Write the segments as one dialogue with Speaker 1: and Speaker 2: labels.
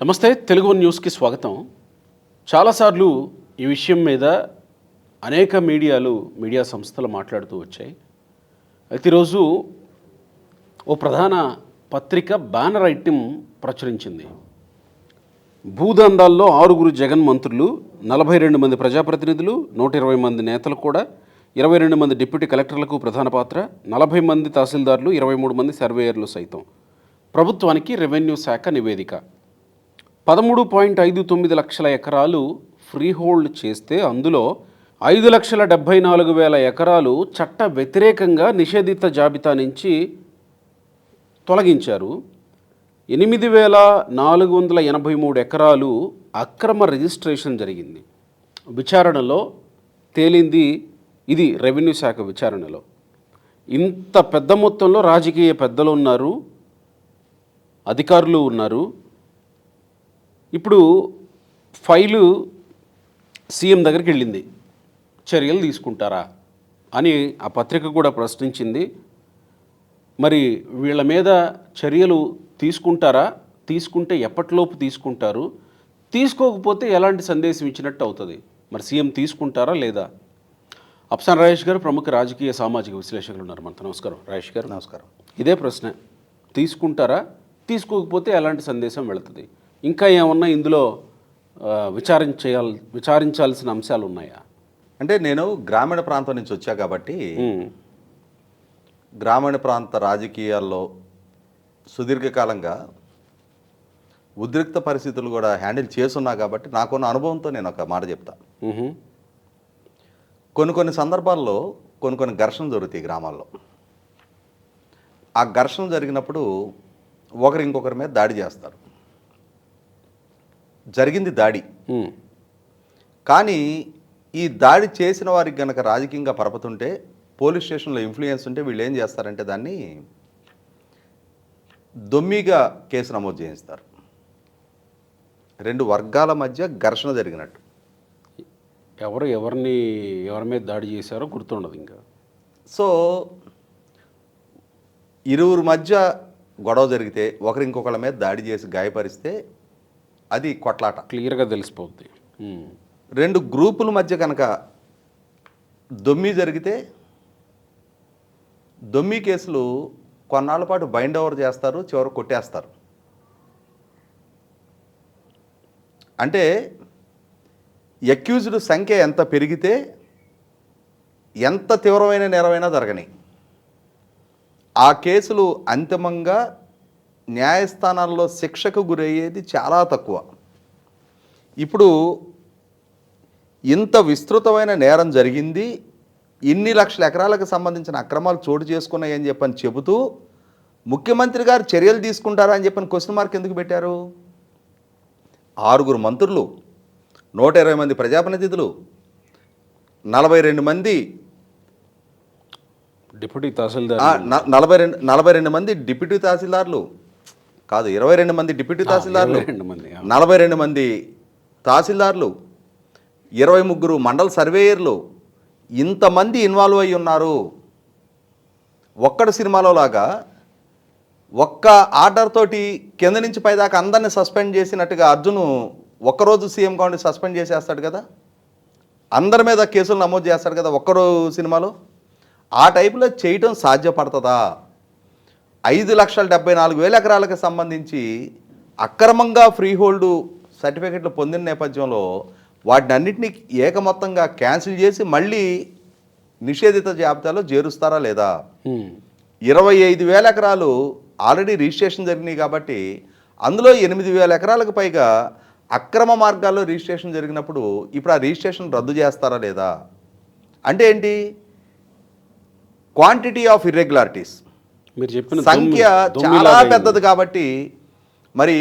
Speaker 1: నమస్తే, తెలుగు న్యూస్కి స్వాగతం. చాలాసార్లు ఈ విషయం మీద అనేక మీడియా సంస్థలు మాట్లాడుతూ వచ్చాయి. అయితే ఈరోజు ఓ ప్రధాన పత్రిక బ్యానర్ ఐటెం ప్రచురించింది. భూదందాల్లో 6 జగన్ మంత్రులు, 42 మంది ప్రజాప్రతినిధులు, 120 మంది నేతలు కూడా, 22 మంది డిప్యూటీ కలెక్టర్లకు ప్రధాన పాత్ర, 40 మంది తహసీల్దార్లు, 23 మంది సర్వేయర్లు సైతం. ప్రభుత్వానికి రెవెన్యూ శాఖ నివేదిక. 13.59 లక్షల ఎకరాలు ఫ్రీ హోల్డ్ చేస్తే అందులో 5,74,000 ఎకరాలు చట్ట వ్యతిరేకంగా నిషేధిత జాబితా నుంచి తొలగించారు. 8,483 ఎకరాలు అక్రమ రిజిస్ట్రేషన్ జరిగింది. విచారణలో తేలింది ఇది. రెవెన్యూ శాఖ విచారణలో ఇంత పెద్ద మొత్తంలో రాజకీయ పెద్దలు ఉన్నారు, అధికారులు ఉన్నారు. ఇప్పుడు ఫైలు సీఎం దగ్గరికి వెళ్ళింది. చర్యలు తీసుకుంటారా అని ఆ పత్రిక కూడా ప్రశ్నించింది. మరి వీళ్ళ మీద చర్యలు తీసుకుంటారా? తీసుకుంటే ఎప్పటిలోపు తీసుకుంటారు? తీసుకోకపోతే ఎలాంటి సందేశం ఇచ్చినట్టు అవుతుంది? మరి సీఎం తీసుకుంటారా లేదా? అప్సాన్ రాజేష్ గారు ప్రముఖ రాజకీయ సామాజిక విశ్లేషకులు ఉన్నారు మనతో. నమస్కారం రాజేష్ గారు.
Speaker 2: నమస్కారం.
Speaker 1: ఇదే ప్రశ్న, తీసుకుంటారా? తీసుకోకపోతే ఎలాంటి సందేశం వెళుతుంది? ఇంకా ఏమన్నా ఇందులో విచారించాల్సిన అంశాలు ఉన్నాయా?
Speaker 2: అంటే నేను గ్రామీణ ప్రాంతం నుంచి వచ్చా కాబట్టి గ్రామీణ ప్రాంత రాజకీయాల్లో సుదీర్ఘకాలంగా ఉద్రిక్త పరిస్థితులు కూడా హ్యాండిల్ చేస్తున్నా కాబట్టి నాకున్న అనుభవంతో నేను ఒక మాట చెప్తా. కొన్ని సందర్భాల్లో కొన్ని ఘర్షణలు జరుగుతాయి గ్రామాల్లో. ఆ ఘర్షణలు జరిగినప్పుడు ఒకరు ఇంకొకరి మీద దాడి చేస్తారు. జరిగింది దాడి, కానీ ఈ దాడి చేసిన వారికి గనక రాజకీయంగా పరపతుంటే, పోలీస్ స్టేషన్లో ఇన్ఫ్లుయెన్స్ ఉంటే వీళ్ళు ఏం చేస్తారంటే దాన్ని దొమ్మిగా కేసు నమోదు చేయిస్తారు. 2 వర్గాల మధ్య ఘర్షణ జరిగినట్టు.
Speaker 1: ఎవరి మీద దాడి చేశారో గుర్తుండదు ఇంకా.
Speaker 2: సో ఇరువురు మధ్య గొడవ జరిగితే ఒకరు ఇంకొకళ్ళ మీద దాడి చేసి గాయపరిస్తే అది కొట్లాట,
Speaker 1: క్లియర్గా తెలిసిపోద్ది.
Speaker 2: 2 గ్రూపుల మధ్య కనుక దొమ్మి జరిగితే దొమ్మి కేసులు కొన్నాళ్ళ పాటు బైండ్ ఓవర్ చేస్తారు, చివరికి కొట్టేస్తారు. అంటే అక్యూజ్డ్ సంఖ్య ఎంత పెరిగితే ఎంత తీవ్రమైన నేరమైనా జరగని ఆ కేసులు అంతిమంగా న్యాయస్థానాల్లో శిక్షకు గురయ్యేది చాలా తక్కువ. ఇప్పుడు ఇంత విస్తృతమైన నేరం జరిగింది, ఇన్ని లక్షల ఎకరాలకు సంబంధించిన అక్రమాలు చోటు చేసుకున్నాయని చెప్పని చెబుతూ ముఖ్యమంత్రి గారు చర్యలు తీసుకుంటారా అని చెప్పని క్వశ్చన్ మార్క్ ఎందుకు పెట్టారు? 6 మంత్రులు, 120 మంది ప్రజాప్రతినిధులు, 42 మంది
Speaker 1: డిప్యూటీ తహసీల్దార్,
Speaker 2: 42 మంది డిప్యూటీ తహసీల్దార్లు కాదు, 22 మంది డిప్యూటీ తహసీల్దార్లు, 42 మంది తహసీల్దార్లు, 23 మండల సర్వేయర్లు, ఇంతమంది ఇన్వాల్వ్ అయ్యి ఉన్నారు. ఒక్కడి సినిమాలో లాగా ఒక్క ఆర్డర్ తోటి కింద నుంచి పైదాకా అందరిని సస్పెండ్ చేసినట్టుగా అర్జును ఒక్కరోజు సీఎం కాండి సస్పెండ్ చేసేస్తాడు కదా, అందరి మీద కేసులు నమోదు చేస్తాడు కదా ఒక్కరోజు సినిమాలో. ఆ టైపులో చేయటం సాధ్యపడుతుందా? 5,74,000 ఎకరాలకు సంబంధించి అక్రమంగా ఫ్రీ హోల్డ్ సర్టిఫికెట్లు పొందిన నేపథ్యంలో వాటిని అన్నింటినీ ఏకమొత్తంగా క్యాన్సిల్ చేసి మళ్ళీ నిషేధిత జాబితాలో చేరుస్తారా లేదా? 25,000 ఎకరాలు ఆల్రెడీ రిజిస్ట్రేషన్ జరిగినాయి కాబట్టి అందులో 8,000 ఎకరాలకు పైగా అక్రమ మార్గాల్లో రిజిస్ట్రేషన్ జరిగినప్పుడు ఇప్పుడు ఆ రిజిస్ట్రేషన్ రద్దు చేస్తారా లేదా? అంటే ఏంటి? క్వాంటిటీ ఆఫ్ ఇర్రెగ్యులారిటీస్,
Speaker 1: మీరు చెప్పిన
Speaker 2: సంఖ్య చాలా పెద్దది కాబట్టి మరి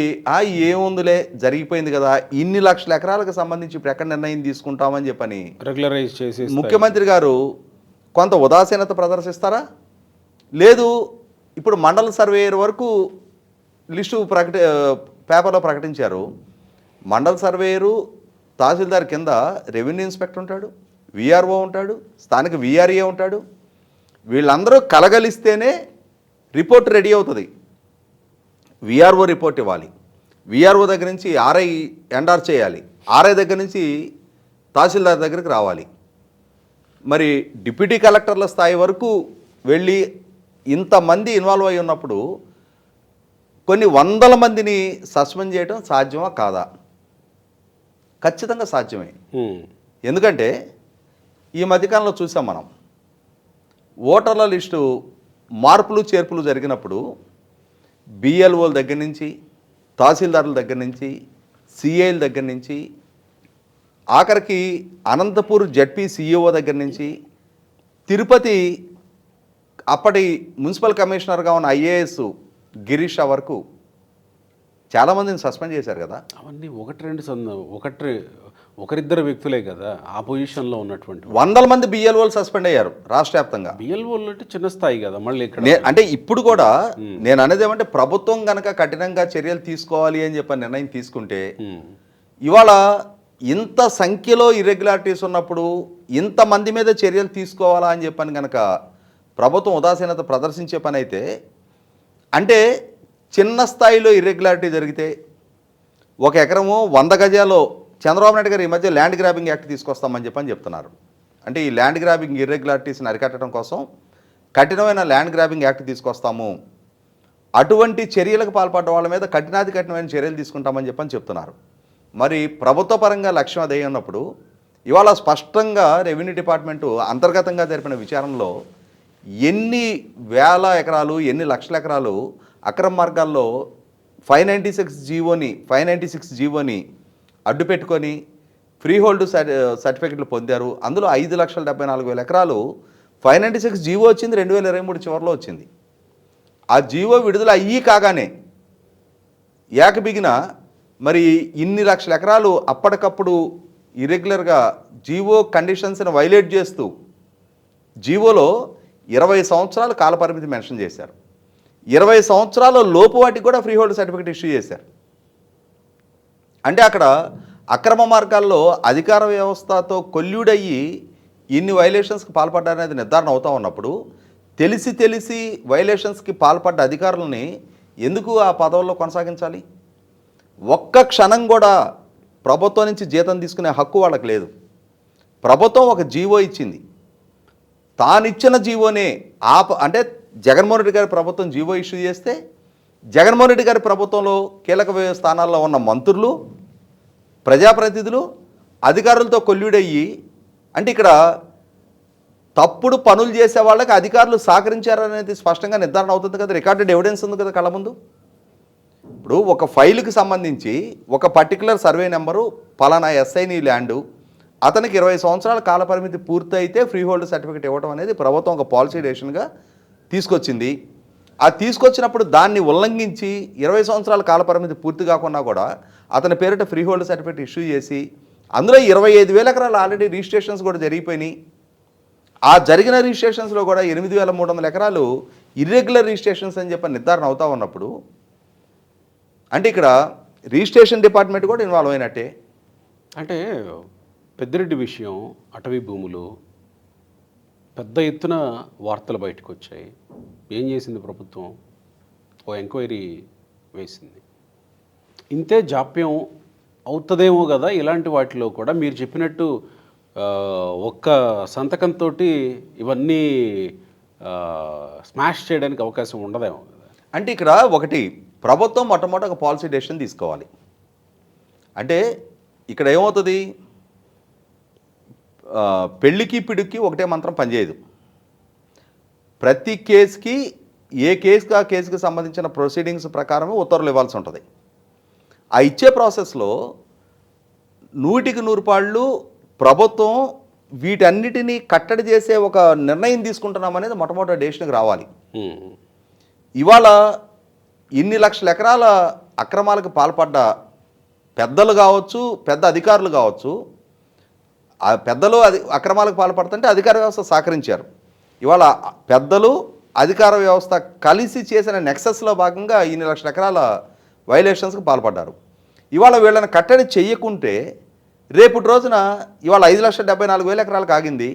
Speaker 2: ఏముందులే జరిగిపోయింది కదా, ఇన్ని లక్షల ఎకరాలకు సంబంధించి ఇప్పుడు ఎక్కడ నిర్ణయం తీసుకుంటామని చెప్పని
Speaker 1: రెగ్యులరైజ్ చేసి
Speaker 2: ముఖ్యమంత్రి గారు కొంత ఉదాసీనత ప్రదర్శిస్తారా? లేదు, ఇప్పుడు మండల సర్వేయర్ వరకు లిస్టు పేపర్లో ప్రకటించారు. మండల సర్వేయరు, తహసీల్దార్ కింద రెవెన్యూ ఇన్స్పెక్టర్ ఉంటాడు, విఆర్ఓ ఉంటాడు, స్థానిక విఆర్ఏ ఉంటాడు. వీళ్ళందరూ కలగలిస్తేనే రిపోర్ట్ రెడీ అవుతుంది. విఆర్ఓ రిపోర్ట్ ఇవ్వాలి, విఆర్ఓ దగ్గర నుంచి ఆర్ఐ ఎండార్ చేయాలి, ఆర్ఐ దగ్గర నుంచి తహసీల్దార్ దగ్గరికి రావాలి. మరి డిప్యూటీ కలెక్టర్ల స్థాయి వరకు వెళ్ళి ఇంతమంది ఇన్వాల్వ్ అయి ఉన్నప్పుడు కొన్ని వందల మందిని సస్పెండ్ చేయడం సాధ్యమా కాదా? ఖచ్చితంగా సాధ్యమే. ఎందుకంటే ఈ మధ్యకాలంలో చూసాం మనం, ఓటర్ల లిస్టు మార్పులు చేర్పులు జరిగినప్పుడు బిఎల్ఓల దగ్గర నుంచి, తహసీల్దారుల దగ్గర నుంచి, సిఐల దగ్గర నుంచి, ఆఖరికి అనంతపూర్ జడ్పీ సిఇఓ దగ్గర నుంచి, తిరుపతి అప్పటి మున్సిపల్ కమిషనర్గా ఉన్న ఐఏఎస్ గిరీష్ వరకు చాలామందిని సస్పెండ్ చేశారు కదా.
Speaker 1: అవన్నీ ఒకరిద్దరు వ్యక్తులే కదా ఆ పొజిషన్లో ఉన్నటువంటి.
Speaker 2: వందల మంది బిఎల్ఓలు సస్పెండ్ అయ్యారు రాష్ట్ర వ్యాప్తంగా.
Speaker 1: బిఎల్ఓలు అంటే చిన్న స్థాయి కదా మళ్ళీ ఇక్కడ.
Speaker 2: అంటే ఇప్పుడు కూడా నేను అనేది ఏమంటే, ప్రభుత్వం కనుక కఠినంగా చర్యలు తీసుకోవాలి అని చెప్పి నిర్ణయం తీసుకుంటే, ఇవాళ ఇంత సంఖ్యలో ఇర్రెగ్యులారిటీస్ ఉన్నప్పుడు ఇంతమంది మీద చర్యలు తీసుకోవాలా అని చెప్పని కనుక ప్రభుత్వం ఉదాసీనత ప్రదర్శించే పని అయితే, అంటే చిన్న స్థాయిలో ఇర్రెగ్యులారిటీ జరిగితే, 1 ఎకరము 100 గజాల్లో చంద్రబాబు నాయుడు గారు ఈ మధ్య ల్యాండ్ గ్రాబింగ్ యాక్ట్ తీసుకొస్తామని చెప్పని చెప్తున్నారు. అంటే ఈ ల్యాండ్ గ్రాబింగ్ ఇర్రెగ్యులారిటీస్ని అరికట్టడం కోసం కఠినమైన ల్యాండ్ గ్రాబింగ్ యాక్ట్ తీసుకొస్తాము, అటువంటి చర్యలకు పాల్పడ్డ వాళ్ళ మీద కఠినమైన చర్యలు తీసుకుంటామని చెప్పని చెప్తున్నారు. మరి ప్రభుత్వ పరంగా లక్ష్యం అదే ఉన్నప్పుడు ఇవాళ స్పష్టంగా రెవెన్యూ డిపార్ట్మెంటు అంతర్గతంగా జరిపిన విచారణలో ఎన్ని వేల ఎకరాలు, ఎన్ని లక్షల ఎకరాలు అక్రమ మార్గాల్లో 596 జీవోని అడ్డు పెట్టుకొని ఫ్రీ హోల్డ్ సర్టిఫికెట్లు పొందారు. అందులో 5,74,000 ఎకరాలు 596 జీవో వచ్చింది 2023 చివరిలో వచ్చింది. ఆ జీవో విడుదల అయ్యి కాగానే ఏకబిగిన మరి ఇన్ని లక్షల ఎకరాలు అప్పటికప్పుడు ఇర్రెగ్యులర్గా జీవో కండిషన్స్ని వైలేట్ చేస్తూ జీవోలో 20 సంవత్సరాలు కాలపరిమితి మెన్షన్ చేశారు. 20 సంవత్సరాల లోపు వాటికి కూడా ఫ్రీ హోల్డ్ సర్టిఫికెట్ ఇష్యూ చేశారు. అంటే అక్కడ అక్రమ మార్గాల్లో అధికార వ్యవస్థతో కొల్యూడయ్యి ఇన్ని వైలేషన్స్కి పాల్పడ్డారనేది నిర్ధారణ అవుతూ ఉన్నప్పుడు, తెలిసి వైలేషన్స్కి పాల్పడ్డ అధికారులని ఎందుకు ఆ పదవుల్లో కొనసాగించాలి? ఒక్క క్షణం కూడా ప్రభుత్వం నుంచి జీతం తీసుకునే హక్కు వాళ్ళకి లేదు. ప్రభుత్వం ఒక జీవో ఇచ్చింది, తానిచ్చిన జీవోనే అంటే జగన్మోహన్ రెడ్డి గారి ప్రభుత్వం జీవో ఇష్యూ చేస్తే, జగన్మోహన్ రెడ్డి గారి ప్రభుత్వంలో కీలక స్థానాల్లో ఉన్న మంత్రులు, ప్రజాప్రతినిధులు అధికారులతో కొల్లుడయ్యి, అంటే ఇక్కడ తప్పుడు పనులు చేసే వాళ్ళకి అధికారులు సహకరించారనేది స్పష్టంగా నిర్ధారణ అవుతుంది కదా, రికార్డెడ్ ఎవిడెన్స్ ఉంది కదా కళ్ళ ముందు. ఇప్పుడు ఒక ఫైలుకి సంబంధించి ఒక పర్టికులర్ సర్వే నెంబరు పలానా ఎస్ఐని ల్యాండు, అతనికి 20 సంవత్సరాల కాలపరిమితి పూర్తయితే ఫ్రీ హోల్డ్ సర్టిఫికేట్ ఇవ్వడం అనేది ప్రభుత్వం ఒక పాలసీ డెసిషన్గా తీసుకొచ్చింది. ఆ తీసుకొచ్చినప్పుడు దాన్ని ఉల్లంఘించి 20 సంవత్సరాల కాలపరిమితి పూర్తి కాకుండా కూడా అతని పేరిట ఫ్రీ హోల్డ్ సర్టిఫికేట్ ఇష్యూ చేసి, అందులో 25,000 ఎకరాలు ఆల్రెడీ రిజిస్ట్రేషన్స్ కూడా జరిగిపోయినాయి. ఆ జరిగిన రిజిస్ట్రేషన్స్లో కూడా 8,300 ఎకరాలు ఇర్రెగ్యులర్ రిజిస్ట్రేషన్స్ అని చెప్పి నిర్ధారణ అవుతూ ఉన్నప్పుడు, అంటే ఇక్కడ రిజిస్ట్రేషన్ డిపార్ట్మెంట్ కూడా ఇన్వాల్వ్ అయినట్టే.
Speaker 1: అంటే పెద్దిరెడ్డి విషయం, అటవీ భూములు పెద్ద ఎత్తున వార్తలు బయటకు వచ్చాయి. ఏం చేసింది ప్రభుత్వం? ఓ ఎంక్వైరీ వేసింది. ఇంతే జాప్యం అవుతుందేమో కదా ఇలాంటి వాటిలో కూడా. మీరు చెప్పినట్టు ఒక్క సంతకంతో ఇవన్నీ స్మాష్ చేయడానికి అవకాశం ఉండదేమో కదా.
Speaker 2: అంటే ఇక్కడ ఒకటి ప్రభుత్వం మొట్టమొదటి ఒక పాలసీ డెసిషన్ తీసుకోవాలి. అంటే ఇక్కడ ఏమవుతుంది, పెళ్ళికి పిడుక్కి ఒకటే మంత్రం పనిచేయదు. ప్రతి కేసుకి ఏ కేసుకి ఆ కేసుకి సంబంధించిన ప్రొసీడింగ్స్ ప్రకారం ఉత్తర్వులు ఇవ్వాల్సి ఉంటుంది. ఆ ఇచ్చే ప్రాసెస్లో 100కి 100 పాళ్ళు ప్రభుత్వం వీటన్నిటినీ కట్టడి చేసే ఒక నిర్ణయం తీసుకుంటున్నామనేది మొట్టమొదటి డెసిషన్కి రావాలి. ఇవాళ ఇన్ని లక్షల ఎకరాల అక్రమాలకు పాల్పడ్డ పెద్దలు కావచ్చు, పెద్ద అధికారులు కావచ్చు, ఆ పెద్దలు అక్రమాలకు పాల్పడుతుంటే అధికార వ్యవస్థ సహకరించారు. ఇవాళ పెద్దలు అధికార వ్యవస్థ కలిసి చేసిన నెక్సెస్లో భాగంగా ఇన్ని లక్షల ఎకరాల వైలేషన్స్కి పాల్పడ్డారు. ఇవాళ వీళ్ళని కట్టడి చెయ్యకుంటే రేపటి రోజున ఇవాళ 5,74,000 ఎకరాలకు ఆగింది.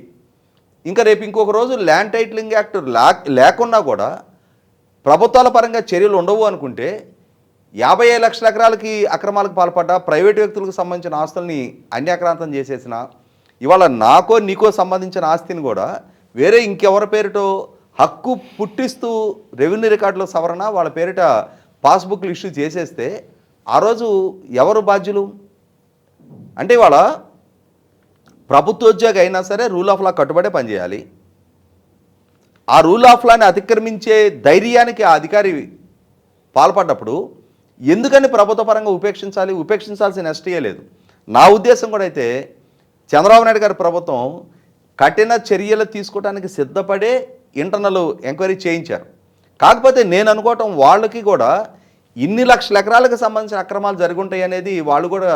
Speaker 2: ఇంకా రేపు ఇంకొక రోజు ల్యాండ్ టైటిలింగ్ యాక్ట్ లేకున్నా కూడా ప్రభుత్వాల పరంగా చర్యలు ఉండవు అనుకుంటే 55 లక్షల ఎకరాలకి అక్రమాలకు పాల్పడ్డా, ప్రైవేటు వ్యక్తులకు సంబంధించిన ఆస్తుల్ని అన్యాక్రాంతం చేసేసిన, ఇవాళ నాకో నీకో సంబంధించిన ఆస్తిని కూడా వేరే ఇంకెవరి పేరిటో హక్కు పుట్టిస్తూ రెవెన్యూ రికార్డుల సవరణ వాళ్ళ పేరిట పాస్బుక్లు ఇష్యూ చేసేస్తే ఆ రోజు ఎవరు బాధ్యులు? అంటే ఇవాళ ప్రభుత్వోద్యోగి అయినా సరే రూల్ ఆఫ్ లా కట్టుబడే పనిచేయాలి. ఆ రూల్ ఆఫ్ లాని అతిక్రమించే ధైర్యానికి ఆ అధికారి పాల్పడ్డప్పుడు ఎందుకని ప్రభుత్వ పరంగా ఉపేక్షించాల్సిన ఎస్టీఏ లేదు. నా ఉద్దేశం కూడా అయితే చంద్రబాబు నాయుడు గారి ప్రభుత్వం కఠిన చర్యలు తీసుకోవడానికి సిద్ధపడే ఇంటర్నల్ ఎంక్వైరీ చేయించారు. కాకపోతే నేను అనుకోవటం వాళ్ళకి కూడా ఇన్ని లక్షల ఎకరాలకు సంబంధించిన అక్రమాలు జరుగుంటాయి అనేది వాళ్ళు కూడా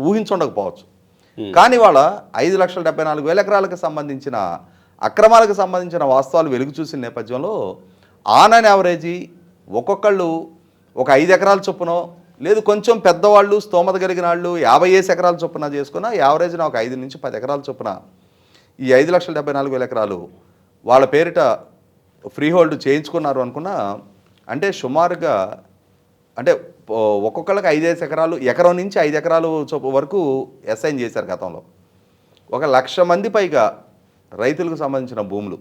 Speaker 2: ఊహించుండకపోవచ్చు. కానీ వాళ్ళ 5,74,000 ఎకరాలకు సంబంధించిన అక్రమాలకు సంబంధించిన వాస్తవాలు వెలుగు చూసిన నేపథ్యంలో ఆన్ అండ్ యావరేజీ ఒక్కొక్కళ్ళు ఒక 5 ఎకరాల చొప్పునో లేదు కొంచెం పెద్దవాళ్ళు స్తోమత కలిగిన వాళ్ళు 50 ఎకరాల చొప్పున చేసుకున్న యావరేజ్న ఒక 5 నుంచి 10 ఎకరాల చొప్పున ఈ 5,74,000 ఎకరాలు వాళ్ళ పేరిట ఫ్రీ హోల్డ్ చేయించుకున్నారు అనుకున్నా. అంటే సుమారుగా అంటే ఒక్కొక్కళ్ళకి 5 ఎకరాలు, ఎకరం నుంచి 5 ఎకరాలు వరకు అసైన్ చేశారు గతంలో. 1,00,000 మంది పైగా రైతులకు సంబంధించిన భూములు,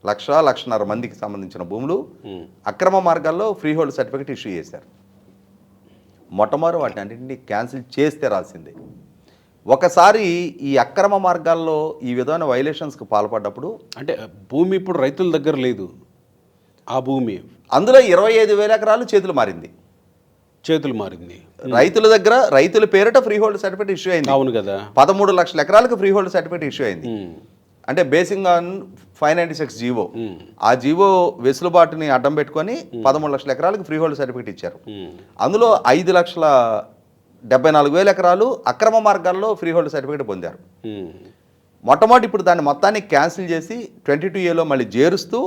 Speaker 2: 1,00,000-1,50,000 మందికి సంబంధించిన భూములు అక్రమ మార్గాల్లో ఫ్రీ హోల్డ్ సర్టిఫికేట్ ఇష్యూ చేశారు. మొట్టమొదటి వాటిని అన్నింటినీ క్యాన్సిల్ చేస్తే రాసింది. ఒకసారి ఈ అక్రమ మార్గాల్లో ఈ విధమైన వైలేషన్స్కి పాల్పడ్డప్పుడు
Speaker 1: అంటే భూమి ఇప్పుడు రైతుల దగ్గర లేదు, ఆ భూమి
Speaker 2: అందులో 25,000 ఎకరాలు చేతులు మారింది. రైతుల దగ్గర రైతుల పేరిట ఫ్రీ హోల్డ్ సర్టిఫికేట్ ఇష్యూ అయింది.
Speaker 1: అవును కదా.
Speaker 2: 13 లక్షల ఎకరాలకు ఫ్రీ హోల్డ్ సర్టిఫికేట్ ఇష్యూ అయింది. అంటే బేసింగ్ ఆన్ 596 జీవో. ఆ జీవో వెసులుబాటుని అడ్డం పెట్టుకొని 13 లక్షల ఎకరాలకు ఫ్రీ హోల్డ్ సర్టిఫికేట్ ఇచ్చారు. అందులో 5,74,000 ఎకరాలు అక్రమ మార్గాల్లో ఫ్రీ హోల్డ్ సర్టిఫికేట్ పొందారు. మొట్టమొదటి ఇప్పుడు దాన్ని మొత్తాన్ని క్యాన్సిల్ చేసి 22A మళ్ళీ చేరుస్తూ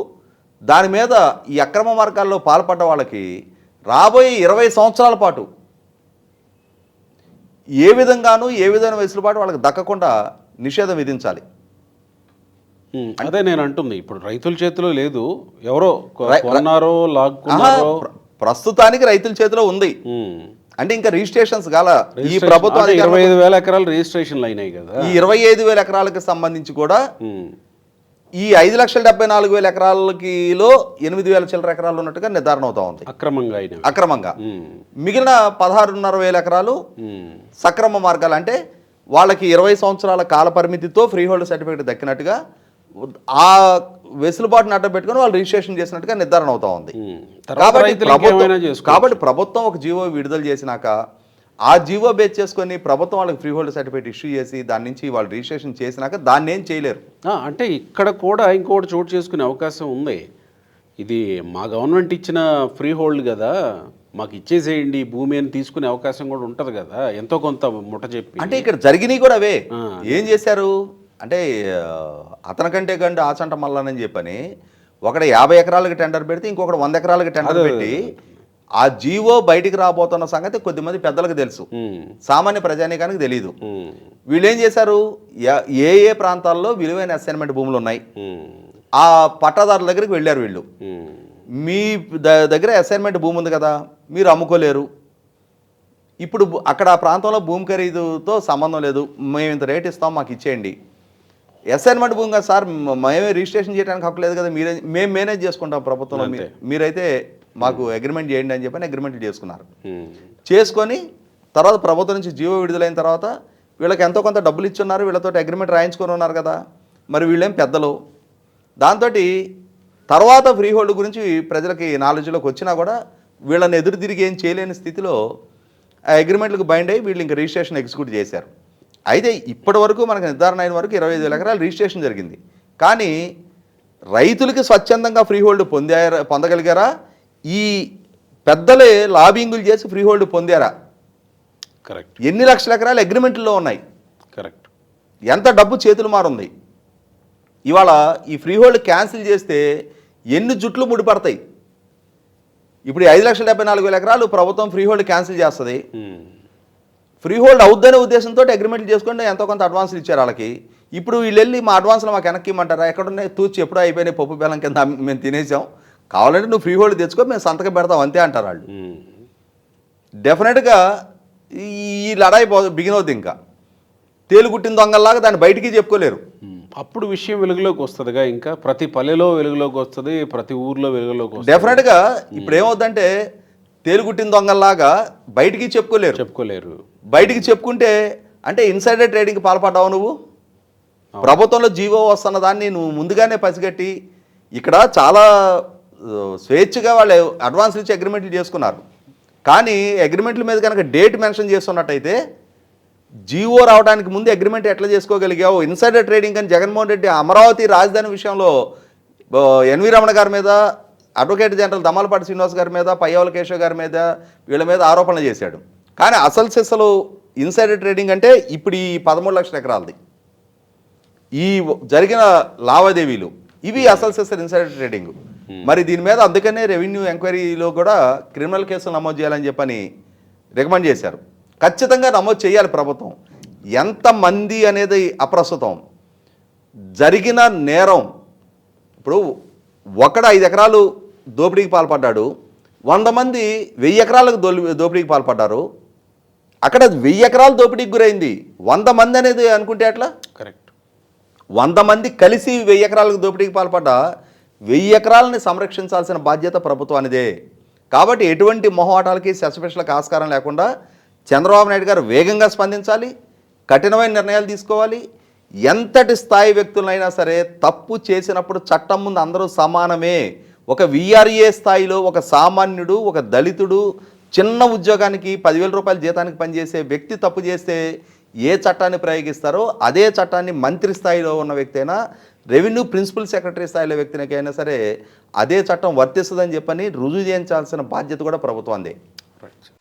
Speaker 2: దాని మీద ఈ అక్రమ మార్గాల్లో పాల్పడ్డ వాళ్ళకి రాబోయే 20 సంవత్సరాల పాటు ఏ విధమైన వెసులుబాటు వాళ్ళకి దక్కకుండా నిషేధం విధించాలి.
Speaker 1: అదే నేను అంటుంది, ఇప్పుడు రైతుల చేతిలో లేదు, ఎవరో కొన్నారో లాక్కున్నారో.
Speaker 2: ప్రస్తుతానికి రైతుల చేతిలో ఉంది. అంటే ఇంకా రిజిస్ట్రేషన్స్ కాల. ఈ ప్రభుత్వం
Speaker 1: 25,000 ఎకరాలు రిజిస్ట్రేషన్లు అయినాయి కదా.
Speaker 2: ఈ 25,000 ఎకరాలకు సంబంధించి కూడా ఈ 5,74,000 ఎకరాలకిలో 8,000 చిల్లర ఎకరాలు ఉన్నట్టుగా నిర్ధారణ అవుతా ఉంది అక్రమంగా. మిగిలిన 16,500 ఎకరాలు సక్రమ మార్గాలు. అంటే వాళ్ళకి 20 సంవత్సరాల కాల పరిమితితో ఫ్రీ హోల్డ్ సర్టిఫికేట్ దక్కినట్టుగా ఆ వెసులుబాటుని అడ్డం పెట్టుకుని వాళ్ళు రిజిస్ట్రేషన్ చేసినట్టుగా నిర్ధారణ అవుతా ఉంది. కాబట్టి ప్రభుత్వం ఒక జీవో విడుదల చేసినాక ఆ జీవో బేస్ చేసుకొని ప్రభుత్వం వాళ్ళకి ఫ్రీ హోల్డ్ సర్టిఫికేట్ ఇష్యూ చేసి దాని నుంచి వాళ్ళు రిజిస్ట్రేషన్ చేసినాక దాన్ని ఏం చేయలేరు.
Speaker 1: అంటే ఇక్కడ కూడా ఇంకోటి చోటు చేసుకునే అవకాశం ఉంది. ఇది మా గవర్నమెంట్ ఇచ్చిన ఫ్రీ హోల్డ్ కదా, మాకు ఇచ్చేసేయండి భూమి అని తీసుకునే అవకాశం కూడా ఉంటుంది కదా, ఎంతో కొంత ముట్ట చెప్పి.
Speaker 2: అంటే ఇక్కడ జరిగినాయి కూడా అవే. ఏం చేశారు అంటే అతనికంటే కంటే ఆచంట మల్లానని చెప్పని ఒకటి 50 ఎకరాలకు టెండర్ పెడితే ఇంకొకటి 100 ఎకరాలకు టెండర్ పెట్టి ఆ జీవో బయటికి రాబోతున్న సంగతి కొద్దిమంది పెద్దలకు తెలుసు, సామాన్య ప్రజానీకానికి తెలియదు. వీళ్ళు ఏం చేశారు, ఏ ప్రాంతాల్లో విలువైన అసైన్మెంట్ భూములు ఉన్నాయి ఆ పట్టాదారుల దగ్గరికి వెళ్ళారు. వీళ్ళు మీ దగ్గర అసైన్మెంట్ భూమి ఉంది కదా, మీరు అమ్ముకోలేరు, ఇప్పుడు అక్కడ ఆ ప్రాంతంలో భూమి ఖరీదుతో సంబంధం లేదు, మేము ఇంత రేట్ ఇస్తాం మాకు ఇచ్చేయండి. అసైన్మెంట్ భూమి కదా సార్, మేమే రిజిస్ట్రేషన్ చేయడానికి హక్కు లేదు కదా, మేము మేనేజ్ చేసుకుంటాం ప్రభుత్వంలో, మీరైతే మాకు అగ్రిమెంట్ చేయండి అని చెప్పని అగ్రిమెంట్లు చేసుకున్నారు. చేసుకొని తర్వాత ప్రభుత్వం నుంచి జీవో విడుదలైన తర్వాత వీళ్ళకి ఎంతో కొంత డబ్బులు ఇచ్చున్నారు, వీళ్ళతో అగ్రిమెంట్ రాయించుకొని ఉన్నారు కదా, మరి వీళ్ళేం పెద్దలు. దాంతో తర్వాత ఫ్రీ హోల్డ్ గురించి ప్రజలకి నాలెడ్జ్లోకి వచ్చినా కూడా వీళ్ళని ఎదురు తిరిగి ఏం చేయలేని స్థితిలో ఆ అగ్రిమెంట్లకు బైండ్ అయ్యి వీళ్ళు ఇంకా రిజిస్ట్రేషన్ ఎగ్జిక్యూట్ చేశారు. అయితే ఇప్పటి వరకు మనకు నిర్ధారణ అయిన వరకు 25,000 ఎకరాలు రిజిస్ట్రేషన్ జరిగింది. కానీ రైతులకి స్వచ్ఛందంగా ఫ్రీ హోల్డ్ పొందగలిగారా, ఈ పెద్దలే లాబింగులు చేసి ఫ్రీ హోల్డ్ పొందారా?
Speaker 1: కరెక్ట్.
Speaker 2: ఎన్ని లక్షల ఎకరాలు అగ్రిమెంట్లో ఉన్నాయి,
Speaker 1: కరెక్ట్,
Speaker 2: ఎంత డబ్బు చేతులు మారుంది. ఇవాళ ఈ ఫ్రీ హోల్డ్ క్యాన్సిల్ చేస్తే ఎన్ని జుట్లు ముడిపడతాయి. ఇప్పుడు 5,74,000 ఎకరాలు ప్రభుత్వం ఫ్రీ హోల్డ్ క్యాన్సిల్ చేస్తుంది. ఫ్రీ హోల్డ్ అవుద్దనే ఉద్దేశంతో అగ్రిమెంట్లు చేసుకుంటే ఎంతో కొంత అడ్వాన్సులు ఇచ్చారు వాళ్ళకి. ఇప్పుడు వీళ్ళు వెళ్ళి మా అడ్వాన్స్లో మాకు వెనక్కి ఇమ్మంటారా, ఎక్కడున్నాయి తూచి ఎప్పుడో అయిపోయినాయి, పప్పు బెల్లం కింద మేము తినేసాం, కావాలంటే నువ్వు ఫ్రీ హోల్డ్ తెచ్చుకో, మేము సంతకం పెడతాం అంతే అంటారు వాళ్ళు.
Speaker 1: ఉమ్.
Speaker 2: డెఫినెట్గా ఈ లడాయి బిగిన్ అవుతుంది. ఇంకా తేలుగుట్టిన దొంగల్లాగా దాన్ని బయటికి చెప్పుకోలేరు.
Speaker 1: అప్పుడు విషయం వెలుగులోకి వస్తుందిగా, ఇంకా ప్రతి పల్లెలో వెలుగులోకి వస్తుంది, ప్రతి ఊర్లో వెలుగులోకి వస్తుంది.
Speaker 2: డెఫినెట్గా ఇప్పుడు ఏమవుతుందంటే తేలుగుట్టిన దొంగల్లాగా బయటికి చెప్పుకోలేరు. బయటికి చెప్పుకుంటే అంటే ఇన్సైడర్ ట్రేడింగ్కి పాల్పడ్డావు నువ్వు. ప్రభుత్వంలో జీవో వస్తున్న దాన్ని నువ్వు ముందుగానే పసిగట్టి ఇక్కడ చాలా స్వేచ్ఛగా వాళ్ళు అడ్వాన్స్ ఇచ్చి అగ్రిమెంట్లు చేసుకున్నారు. కానీ అగ్రిమెంట్ల మీద కనుక డేట్ మెన్షన్ చేస్తున్నట్టయితే జీవో రావడానికి ముందు అగ్రిమెంట్ ఎట్లా చేసుకోగలిగావు? ఇన్సైడర్ ట్రేడింగ్ అని జగన్మోహన్ రెడ్డి అమరావతి రాజధాని విషయంలో ఎన్వి రమణ గారి మీద, అడ్వకేట్ జనరల్ దమ్మలపాటి శ్రీనివాస్ గారి మీద, పయ్యవల కేశవ్ గారి మీద, వీళ్ళ మీద ఆరోపణలు చేశాడు. కానీ అసలు సిసలు ఇన్సైడర్ ట్రేడింగ్ అంటే ఇప్పుడు ఈ 13 లక్షల ఎకరాలది ఈ జరిగిన లావాదేవీలు ఇవి అసలు సిసలు ఇన్సైడర్ ట్రేడింగ్. మరి దీని మీద అందుకనే రెవెన్యూ ఎంక్వైరీలో కూడా క్రిమినల్ కేసులు నమోదు చేయాలని చెప్పని రికమెండ్ చేశారు. ఖచ్చితంగా నమోదు చేయాలి ప్రభుత్వం. ఎంతమంది అనేది అప్రస్తుతం. జరిగిన నేరం ఇప్పుడు ఒకడు 5 ఎకరాలు దోపిడీకి పాల్పడ్డాడు, 100 మంది 1000 ఎకరాలకు దోపిడీకి పాల్పడ్డారు. అక్కడ 1000 ఎకరాలు దోపిడీకి గురైంది, 100 మంది అనేది అనుకుంటే ఎట్లా?
Speaker 1: కరెక్ట్.
Speaker 2: 100 మంది కలిసి 1000 ఎకరాలకు దోపిడీకి పాల్పడ్డా 1000 ఎకరాలని సంరక్షించాల్సిన బాధ్యత ప్రభుత్వానిదే. కాబట్టి ఎటువంటి మొహమాటాలకి సెసపెషలకు ఆస్కారం లేకుండా చంద్రబాబు నాయుడు గారు వేగంగా స్పందించాలి, కఠినమైన నిర్ణయాలు తీసుకోవాలి. ఎంతటి స్థాయి వ్యక్తులైనా సరే తప్పు చేసినప్పుడు చట్టం ముందు అందరూ సమానమే. ఒక విఆర్ఏ స్థాయిలో ఒక సామాన్యుడు, ఒక దళితుడు, చిన్న ఉద్యోగానికి 10,000 రూపాయల జీతానికి పనిచేసే వ్యక్తి తప్పు చేస్తే ఏ చట్టాన్ని ప్రయోగిస్తారో అదే చట్టాన్ని మంత్రి స్థాయిలో ఉన్న వ్యక్తి అయినా, రెవెన్యూ ప్రిన్సిపల్ సెక్రటరీ స్థాయిలో వ్యక్తినికైనా సరే అదే చట్టం వర్తిస్తుందని చెప్పని రుజువు చేయించాల్సిన బాధ్యత కూడా ప్రభుత్వందే.
Speaker 1: రైట్.